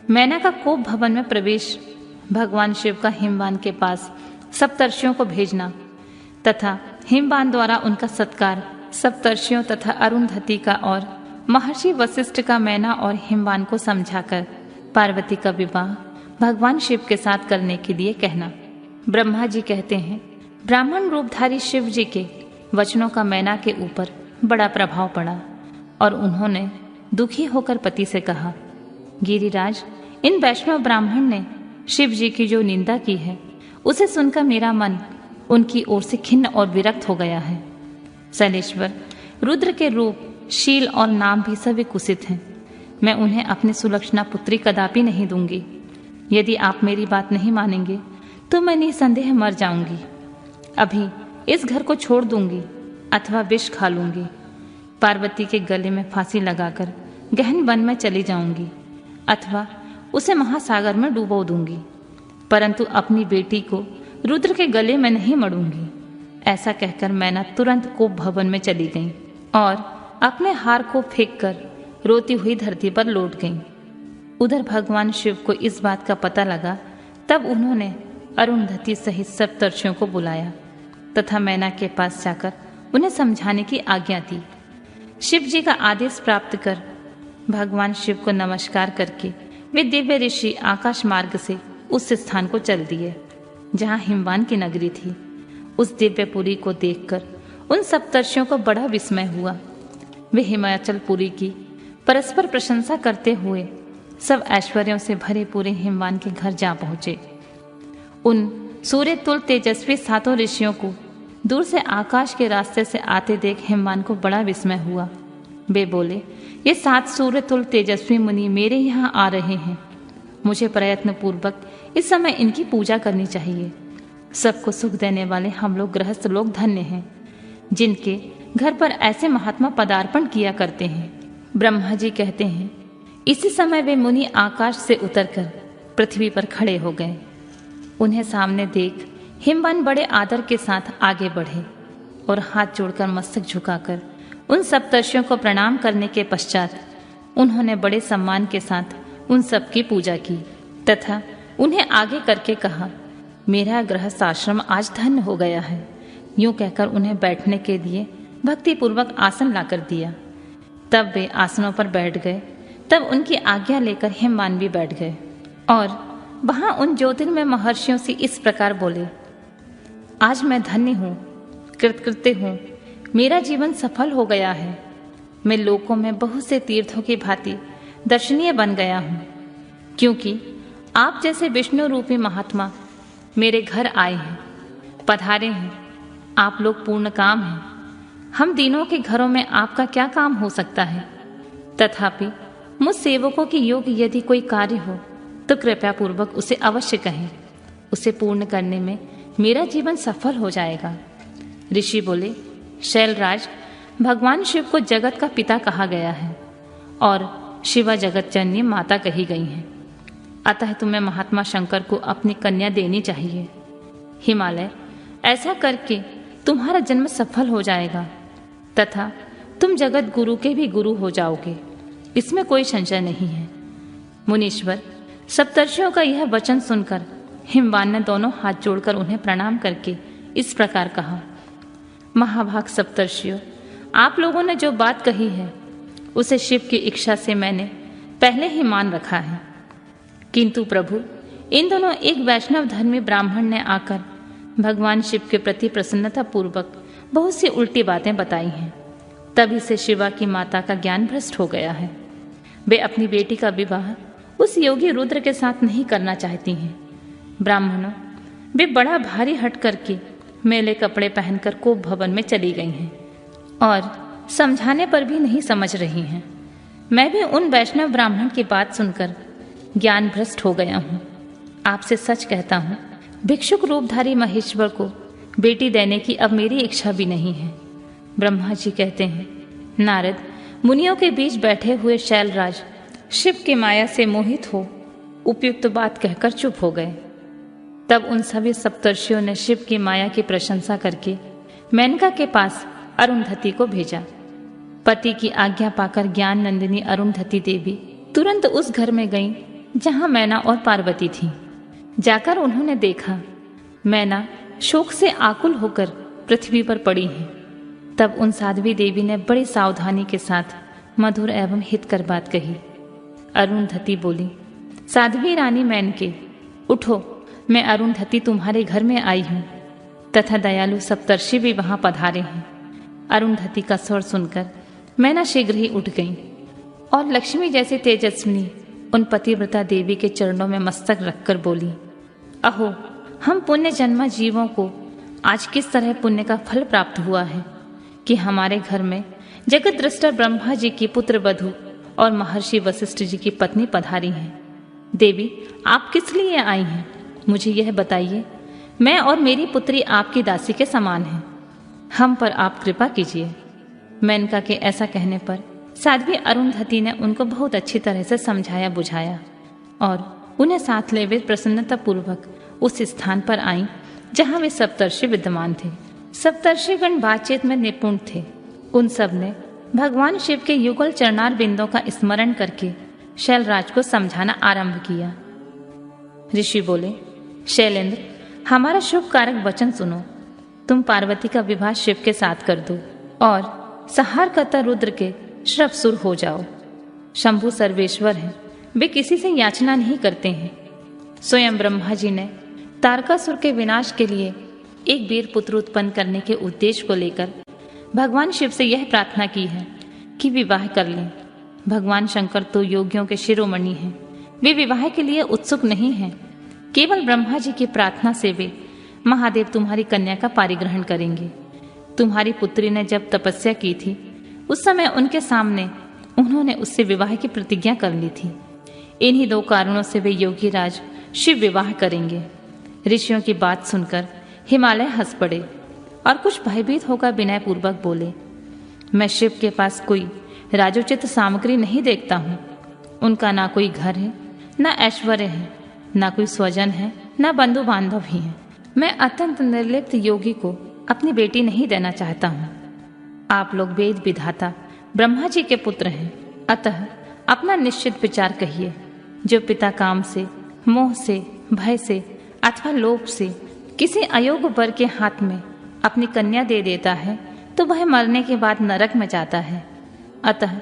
मैना का कोप भवन में प्रवेश, भगवान शिव का हिमवान के पास सप्तर्षियों को भेजना तथा हिमवान द्वारा उनका सत्कार सप्तर्षियों तथा अरुंधति का और महर्षि वशिष्ठ का मैना और हिमवान को समझाकर पार्वती का विवाह भगवान शिव के साथ करने के लिए कहना। ब्रह्मा जी कहते हैं, ब्राह्मण रूपधारी शिव जी के वचनों का मैना के ऊपर बड़ा प्रभाव पड़ा और उन्होंने दुखी होकर पति से कहा, गिरिराज, इन वैष्णव ब्राह्मण ने शिव जी की जो निंदा की है उसे सुनकर मेरा मन उनकी ओर से खिन्न और विरक्त हो गया है। शैलेश्वर, रुद्र के रूप, शील और नाम भी सभी कुत्सित हैं। मैं उन्हें अपनी सुलक्षणा पुत्री कदापि नहीं दूंगी। यदि आप मेरी बात नहीं मानेंगे तो मैं निसंदेह मर जाऊंगी। अभी इस घर को छोड़ दूंगी अथवा विष खा लूंगी। पार्वती के गले में फांसी लगाकर गहन वन में चली जाऊंगी अथवा उसे महासागर में डुबो दूंगी, परंतु अपनी बेटी को रुद्र के गले में नहीं मड़ूंगी। ऐसा कहकर मैना तुरंत कोप भवन में चली गई और अपने हार को फेंककर रोती हुई धरती पर लौट गई। उधर भगवान शिव को इस बात का पता लगा, तब उन्होंने अरुंधति सहित सप्तर्षियों को बुलाया तथा मैना के पास जाकर उन्हें समझाने की आज्ञा दी। शिव जी का आदेश प्राप्त कर भगवान शिव को नमस्कार करके वे दिव्य ऋषि आकाश मार्ग से उस स्थान को चल दिए जहाँ हिमवान की नगरी थी। उस दिव्यपुरी को देखकर उन सप्तर्षियों को बड़ा विस्मय हुआ। वे हिमाचलपुरी की परस्पर प्रशंसा करते हुए सब ऐश्वर्यों से भरे पूरे हिमवान के घर जा पहुंचे। उन सूर्य तुल तेजस्वी सातों ऋषियों को दूर से आकाश के रास्ते से आते देख हिमवान को बड़ा विस्मय हुआ। वे बोले, ये 7 सूर्य तुल तेजस्वी मुनि मेरे यहाँ आ रहे हैं। मुझे प्रयत्न पूर्वक इस समय इनकी पूजा करनी चाहिए। सबको सुख देने वाले हम लोग गृहस्थ लोग धन्य हैं, जिनके घर पर ऐसे महात्मा पदार्पण किया करते हैं। ब्रह्मा जी कहते हैं, इसी समय वे मुनि आकाश से उतरकर पृथ्वी पर खड़े हो गए। उन्हें सामने देख हिमवान बड़े आदर के साथ आगे बढ़े और हाथ जोड़कर मस्तक झुकाकर उन सप्तर्षियों को प्रणाम करने के पश्चात उन्होंने बड़े सम्मान के साथ उन सब की पूजा की तथा उन्हें आगे करके कहा, मेरा गृहस्थ आश्रम आज धन्य हो गया है। यूं कहकर उन्हें बैठने के लिए भक्तिपूर्वक आसन लाकर दिया। तब वे आसनों पर बैठ गए। तब उनकी आज्ञा लेकर हिमवान भी बैठ गए और वहां उन ज्योतिर्मय महर्षियों से इस प्रकार बोले, आज मैं धन्य हूँ, कृतकृत्य हूँ। मेरा जीवन सफल हो गया है। मैं लोकों में बहुत से तीर्थों की भांति दर्शनीय बन गया हूँ, क्योंकि आप जैसे विष्णु रूपी महात्मा मेरे घर आए हैं, पधारे हैं। आप लोग पूर्ण काम हैं। हम दीनों के घरों में आपका क्या काम हो सकता है? तथापि मुझ सेवकों के योग्य यदि कोई कार्य हो तो कृपया पूर्वक उसे अवश्य कहें। उसे पूर्ण करने में मेरा जीवन सफल हो जाएगा। ऋषि बोले, शैलराज, भगवान शिव को जगत का पिता कहा गया है और शिवा जगत जननी माता कही गई हैं। अतः तुम्हें महात्मा शंकर को अपनी कन्या देनी चाहिए। हिमालय, ऐसा करके तुम्हारा जन्म सफल हो जाएगा तथा तुम जगत गुरु के भी गुरु हो जाओगे, इसमें कोई संशय नहीं है। मुनीश्वर, सप्तर्षियों का यह वचन सुनकर हिमवान ने दोनों हाथ जोड़कर उन्हें प्रणाम करके इस प्रकार कहा, महाभाग सप्तर्षियों, आप लोगों ने जो बात कही है उसे शिव की इच्छा से मैंने पहले ही मान रखा है। किंतु प्रभु, इन दोनों एक वैष्णव धर्मी ब्राह्मण ने आकर भगवान शिव के प्रति प्रसन्नता पूर्वक बहुत सी उल्टी बातें बताई हैं। तभी से शिवा की माता का ज्ञान भ्रष्ट हो गया है। वे अपनी बेटी का विवाह उस योगी रुद्र के साथ नहीं करना चाहती हैं। ब्राह्मणों, वे बड़ा भारी हट करके मेले कपड़े पहनकर कोप भवन में चली गई हैं और समझाने पर भी नहीं समझ रही हैं। मैं भी उन वैष्णव ब्राह्मण की बात सुनकर ज्ञान भ्रष्ट हो गया हूँ। आपसे सच कहता हूँ, भिक्षुक रूपधारी महेश्वर को बेटी देने की अब मेरी इच्छा भी नहीं है। ब्रह्मा जी कहते हैं, नारद, मुनियों के बीच बैठे हुए शैलराज शिव की माया से मोहित हो उपयुक्त बात कहकर चुप हो गए। तब उन सभी सप्तर्षियों ने शिव की माया की प्रशंसा करके मेनका के पास अरुंधति को भेजा। पति की आज्ञा पाकर ज्ञान नंदिनी अरुंधति देवी तुरंत उस घर में गईं जहां मैना और पार्वती थी। जाकर उन्होंने देखा मैना शोक से आकुल होकर पृथ्वी पर पड़ी है। तब उन साध्वी देवी ने बड़ी सावधानी के साथ मधुर एवं हितकर बात कही। अरुंधति बोली, साध्वी रानी मेनके, उठो, मैं अरुंधति तुम्हारे घर में आई हूं तथा दयालु सप्तर्षि भी वहां पधारे हैं। अरुंधति का स्वर सुनकर मैना शीघ्र ही उठ गई और लक्ष्मी जैसी तेजस्विनी उन पतिव्रता देवी के चरणों में मस्तक रखकर बोली, अहो, हम पुण्य जन्मा जीवों को आज किस तरह पुण्य का फल प्राप्त हुआ है कि हमारे घर में जगत दृष्टा ब्रह्मा जी की पुत्र वधू और महर्षि वशिष्ठ जी की पत्नी पधारी हैं। देवी, आप किस लिए आई हैं, मुझे यह बताइए। मैं और मेरी पुत्री आपकी दासी के समान हैं, हम पर आप कृपा कीजिए। मेनका के ऐसा कहने पर साध्वी अरुंधति ने उनको बहुत अच्छी तरह से समझाया बुझाया और उन्हें साथ ले वे प्रसन्नता पूर्वक उस स्थान पर आई जहां वे सप्तर्षि विद्यमान थे। सप्तर्षिगण बातचीत में निपुण थे। उन सब ने भगवान शिव के युगल चरणार बिंदों का स्मरण करके शैलराज को समझाना आरंभ किया। ऋषि बोले, शैलेंद्र, हमारा शुभ कारक वचन सुनो। तुम पार्वती का विवाह शिव के साथ कर दो और संहारकर्ता रुद्र के श्रवसुर हो जाओ। शंभु सर्वेश्वर हैं, वे किसी से याचना नहीं करते हैं। स्वयं ब्रह्मा जी ने तारकासुर के विनाश के लिए एक वीर पुत्र उत्पन्न करने के उद्देश्य को लेकर भगवान शिव से यह प्रार्थना की है कि विवाह कर लें। भगवान शंकर तो योगियों के शिरोमणि हैं, वे विवाह के लिए उत्सुक नहीं हैं। केवल ब्रह्मा जी की प्रार्थना से वे महादेव तुम्हारी कन्या का पारिग्रहण करेंगे। तुम्हारी पुत्री ने जब तपस्या की थी उस समय उनके सामने उन्होंने उससे विवाह की प्रतिज्ञा कर ली थी। इन्हीं दो कारणों से वे योगी राज शिव विवाह करेंगे। ऋषियों की बात सुनकर हिमालय हंस पड़े और कुछ भयभीत होकर विनय पूर्वक बोले, मैं शिव के पास कोई राजोचित सामग्री नहीं देखता हूँ। उनका ना कोई घर है, ना ऐश्वर्य है, ना कोई स्वजन है, ना बंधु बांधव ही है। मैं अत्यंत निर्लिप्त योगी को अपनी बेटी नहीं देना चाहता हूँ। आप लोग वेद विधाता ब्रह्मा जी के पुत्र हैं, अतः अपना निश्चित विचार कहिए। जो पिता काम से, मोह से, भय से अथवा लोभ से किसी अयोग्य वर के हाथ में अपनी कन्या दे देता है तो वह मरने के बाद नरक में जाता है। अतः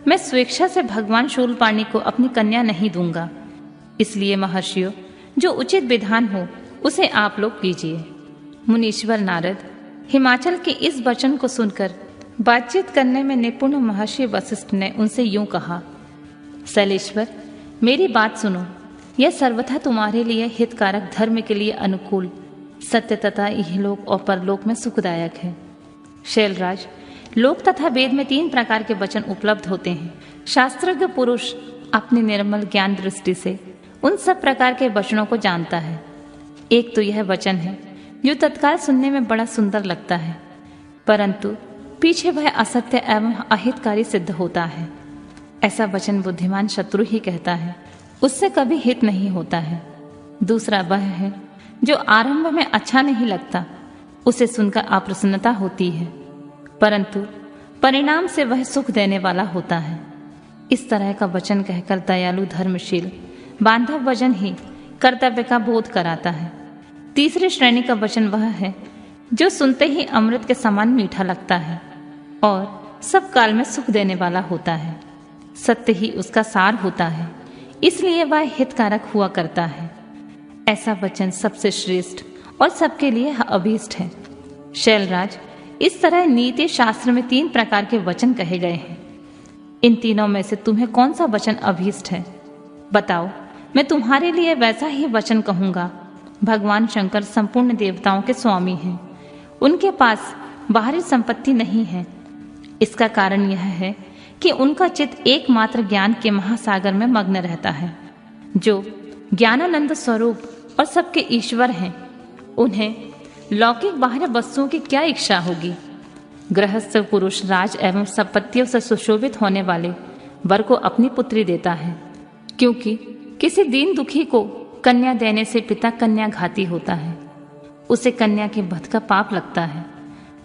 मैं स्वेच्छा से भगवान शूलपाणि को अपनी कन्या नहीं दूंगा। इसलिए महर्षियों, जो उचित विधान हो उसे आप लोग कीजिए। मुनीश्वर नारद हिमाचल के इस वचन को सुनकर बातचीत करने में निपुण महर्षि वशिष्ठ ने उनसे यूं कहा, शैलेश्वर, मेरी बात सुनो। यह सर्वथा तुम्हारे लिए हितकारक, धर्म के लिए अनुकूल, सत्य तथा इहलोक और परलोक में सुखदायक है। शैलराज, लोक तथा वेद में 3 प्रकार के वचन उपलब्ध होते हैं। शास्त्रज्ञ पुरुष अपनी निर्मल ज्ञान दृष्टि से उन सब प्रकार के वचनों को जानता है। एक तो यह वचन है जो तत्काल सुनने में बड़ा सुंदर लगता है, परंतु पीछे वह असत्य एवं अहितकारी सिद्ध होता है। ऐसा वचन बुद्धिमान शत्रु ही कहता है, उससे कभी हित नहीं होता है। दूसरा वह है जो आरंभ में अच्छा नहीं लगता, उसे सुनकर अप्रसन्नता होती है, परंतु परिणाम से वह सुख देने वाला होता है। इस तरह का वचन कहकर दयालु, धर्मशील, बांधव वचन ही कर्तव्य का बोध कराता है। तीसरी श्रेणी का वचन वह है जो सुनते ही अमृत के समान मीठा लगता है और सब काल में सुख देने वाला होता है। सत्य ही उसका सार होता है, इसलिए वह हितकारक हुआ करता है। ऐसा वचन सबसे श्रेष्ठ और सबके लिए अभीष्ट है। शैलराज, इस तरह नीति शास्त्र में 3 प्रकार के वचन कहे गए हैं। इन तीनों में से तुम्हें कौन सा वचन अभीष्ट है? बताओ, मैं तुम्हारे लिए वैसा ही वचन कहूंगा। भगवान शंकर संपूर्ण देवताओं के स्वामी हैं। उनके पास बाहरी संपत्ति नहीं है। इसका कारण यह है कि उनका चित्त एकमात्र ज्ञान के महासागर में मग्न रहता है, जो ज्ञानानंद स्वरूप और सबके ईश्वर हैं। उन्हें लौकिक बाहरी वस्तुओं की क्या इच्छा होगी? गृहस्थ पुरुष राज एवं संपत्तियों से सुशोभित होने वाले वर को अपनी पुत्री देता है, क्योंकि किसी दीन दुखी को कन्या देने से पिता कन्या घाती होता है। उसे कन्या के वध का पाप लगता है।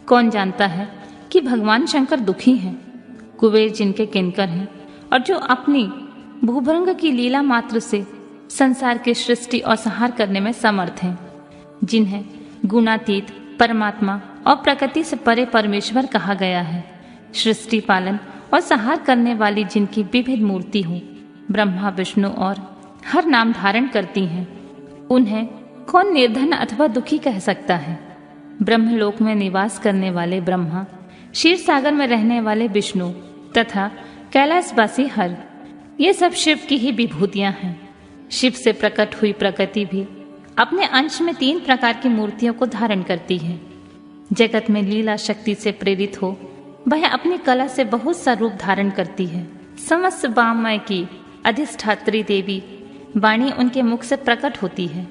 कौन जानता है कि भगवान शंकर दुखी हैं, कुबेर जिनके किंकर हैं और जो अपनी भूभृंग की लीला मात्र से संसार की सृष्टि और संहार करने में समर्थ हैं, जिन्हें गुणातीत परमात्मा और प्रकृति से परे परमेश्वर कहा गया है। सृष्टि पालन और संहार करने वाली जिनकी विविध मूर्ति हो, ब्रह्मा विष्णु और हर नाम धारण करती हैं, उन्हें कौन निर्धन अथवा दुखी कह सकता है। ब्रह्मलोक में निवास करने वाले ब्रह्मा, क्षीर सागर में रहने वाले विष्णु तथा कैलाशवासी हर, ये सब शिव की ही विभूतियां हैं। शिव से प्रकट हुई प्रकृति भी अपने अंश में 3 प्रकार की मूर्तियों को धारण करती है। जगत में लीला शक्ति से प्रेरित हो वह अपनी कला से बहुत सा रूप धारण करती है। समस्त वाममय की अधिष्ठात्री देवी वाणी उनके मुख से प्रकट होती है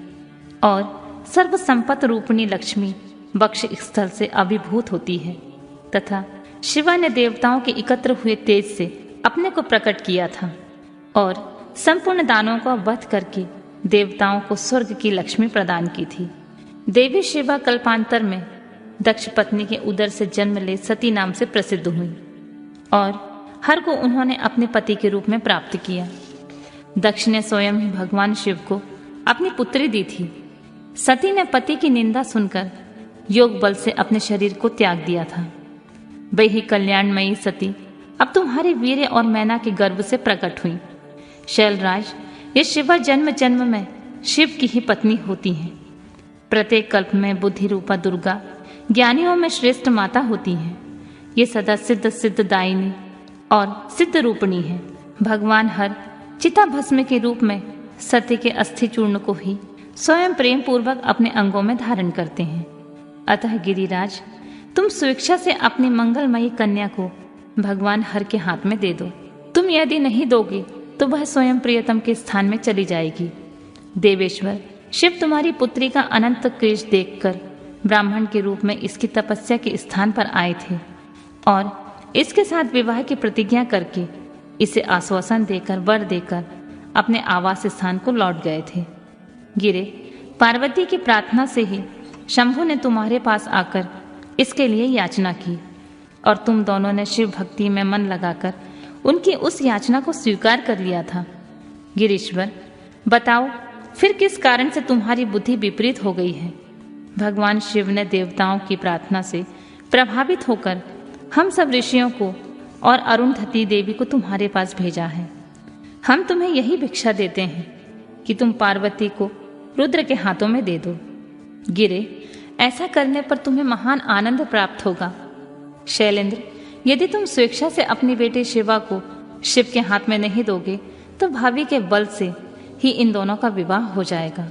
और सर्व संपत्ति रूपिणी लक्ष्मी वक्ष स्थल से अभिभूत होती है तथा शिवा ने देवताओं के एकत्र हुए तेज से अपने को प्रकट किया था और संपूर्ण दानों का वध करके देवताओं को स्वर्ग की लक्ष्मी प्रदान की थी। देवी शिवा कल्पांतर में दक्ष पत्नी के उदर से जन्म ले सती नाम से प्रसिद्ध हुई और हर को उन्होंने अपने पति के रूप में प्राप्त किया। दक्ष ने स्वयं ही भगवान शिव को अपनी पुत्री दी थी। सती ने पति की निंदा सुनकर योग बल से अपने शरीर को त्याग दिया था। वे ही कल्याणमयी सती अब तुम्हारे वीर्य और मैना के गर्भ से प्रकट हुई। शैलराज, ये शिवा जन्म जन्म में शिव की ही पत्नी होती हैं। प्रत्येक कल्प में बुद्धि रूपा दुर्गा ज्ञानियों में श्रेष्ठ माता होती हैं। ये सदा सिद्ध सिद्धदायिनी और सिद्ध रूपणी है। भगवान हर चिता भस्म के रूप में सती के अस्थि चूर्ण को ही स्वयं प्रेम पूर्वक अपने अंगों में धारण करते हैं। अतः गिरिराज, तुम स्वेच्छा से अपनी मंगलमयी कन्या को भगवान हर के हाथ में दे दो। तुम यदि नहीं दोगे तो वह स्वयं प्रियतम के स्थान में चली जाएगी। देवेश्वर शिव तुम्हारी पुत्री का अनंत क्लेश देखकर ब्राह्मण के रूप में इसकी तपस्या के स्थान पर आए थे और इसके साथ विवाह की प्रतिज्ञा करके इसे आश्वासन देकर वर देकर अपने आवास स्थान को लौट गए थे। गिरे, पार्वती की प्रार्थना से ही शंभु ने तुम्हारे पास आकर इसके लिए याचना की और तुम दोनों ने शिव भक्ति में मन लगाकर उनकी उस याचना को स्वीकार कर लिया था। गिरीश्वर, बताओ फिर किस कारण से तुम्हारी बुद्धि विपरीत हो गई है। भगवान शिव ने देवताओं की प्रार्थना से प्रभावित होकर हम सब ऋषियों को और अरुंधति देवी को तुम्हारे पास भेजा है। हम तुम्हें यही भिक्षा देते हैं कि तुम पार्वती को रुद्र के हाथों में दे दो। गिरे, ऐसा करने पर तुम्हें महान आनंद प्राप्त होगा। शैलेंद्र, यदि तुम स्वेच्छा से अपनी बेटी शिवा को शिव के हाथ में नहीं दोगे तो भावी के बल से ही इन दोनों का विवाह हो जाएगा।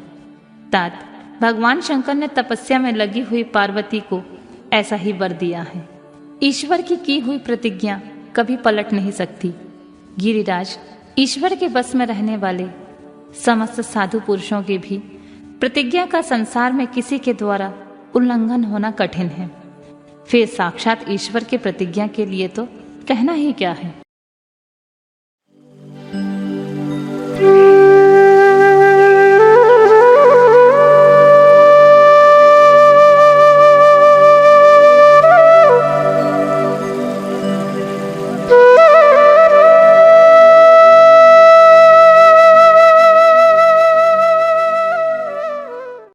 तात, भगवान शंकर ने तपस्या में लगी हुई पार्वती को ऐसा ही वर दिया है। ईश्वर की हुई प्रतिज्ञा कभी पलट नहीं सकती। गिरिराज, ईश्वर के बस में रहने वाले समस्त साधु पुरुषों की भी प्रतिज्ञा का संसार में किसी के द्वारा उल्लंघन होना कठिन है। फिर साक्षात ईश्वर की प्रतिज्ञा के लिए तो कहना ही क्या है।